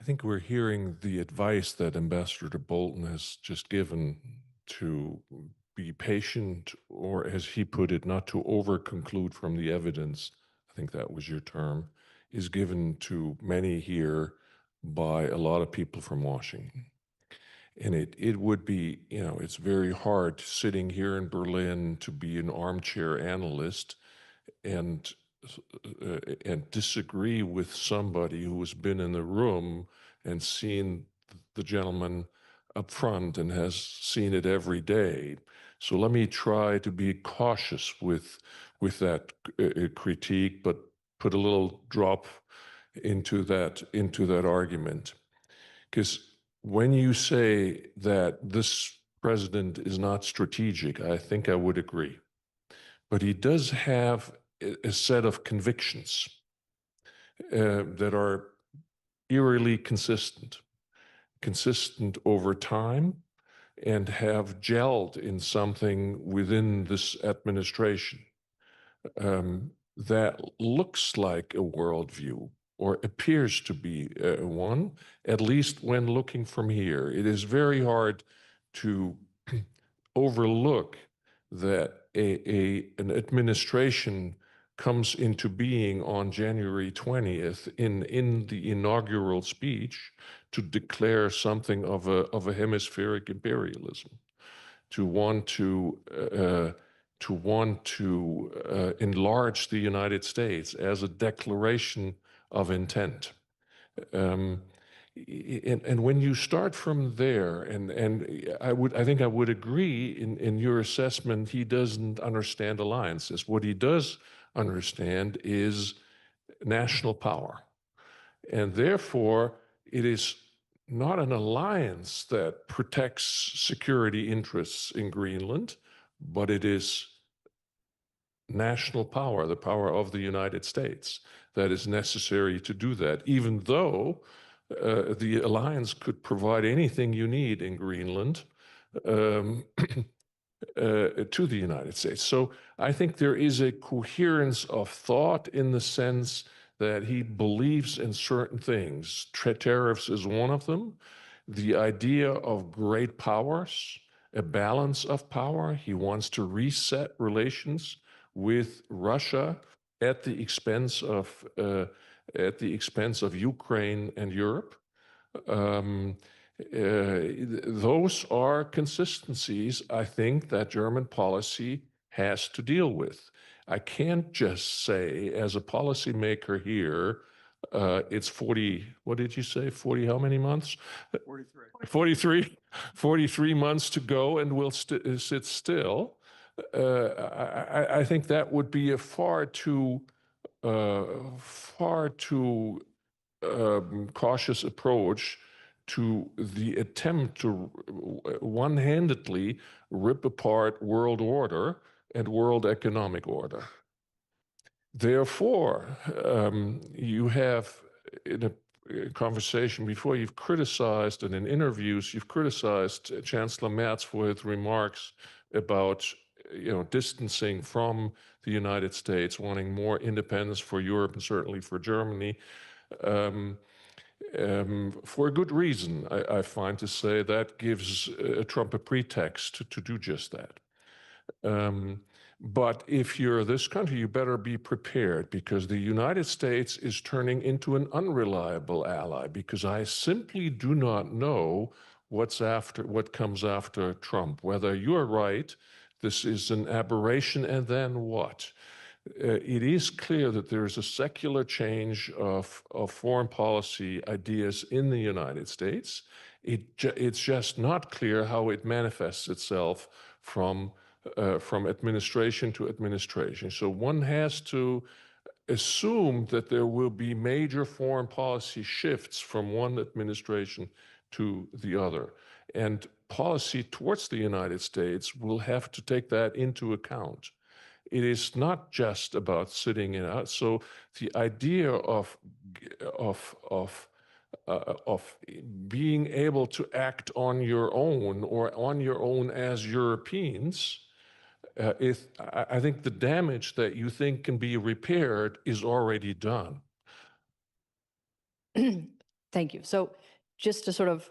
I think we're hearing the advice that Ambassador Bolton has just given to be patient, or as he put it, not to over conclude from the evidence. I think that was your term, is given to many here by a lot of people from Washington. And it would be, it's very hard sitting here in Berlin to be an armchair analyst and and disagree with somebody who has been in the room and seen the gentleman up front and has seen it every day. So let me try to be cautious with that critique, but put a little drop into that argument. Because when you say that this president is not strategic, I think I would agree. But he does have a set of convictions that are eerily consistent over time, and have gelled in something within this administration that looks like a worldview, or appears to be one, at least when looking from here. It is very hard to overlook that an administration comes into being on January 20th in the inaugural speech to declare something of a hemispheric imperialism, to want to enlarge the United States as a declaration of intent. And when you start from there, and I think I would agree in your assessment, he doesn't understand alliances. What he does understand is national power. And therefore, it is not an alliance that protects security interests in Greenland, but it is national power, the power of the United States, that is necessary to do that, even though the alliance could provide anything you need in Greenland to the United States. So I think there is a coherence of thought in the sense that he believes in certain things. Tariffs is one of them. The idea of great powers, a balance of power. He wants to reset relations with Russia at the expense of Ukraine and Europe. Those are consistencies, I think, that German policy has to deal with. I can't just say, as a policymaker here, it's 40, what did you say, 40 how many months? 43 months to go, and we'll sit still. I think that would be a far too cautious approach to the attempt to one-handedly rip apart world order and world economic order. Therefore, you have, in a conversation before, you've criticized, and in interviews, you've criticized Chancellor Merz for his remarks about distancing from the United States, wanting more independence for Europe and certainly for Germany. For a good reason, I find to say that gives Trump a pretext to do just that. But if you're this country, you better be prepared, because the United States is turning into an unreliable ally, because I simply do not know what comes after Trump. Whether you're right, this is an aberration, and then what? It is clear that there is a secular change of foreign policy ideas in the United States. It's just not clear how it manifests itself from administration to administration. So one has to assume that there will be major foreign policy shifts from one administration to the other. And policy towards the United States will have to take that into account. It is not just about sitting in out. So the idea of being able to act on your own, or on your own as Europeans, I think the damage that you think can be repaired is already done. Thank you. So just to sort of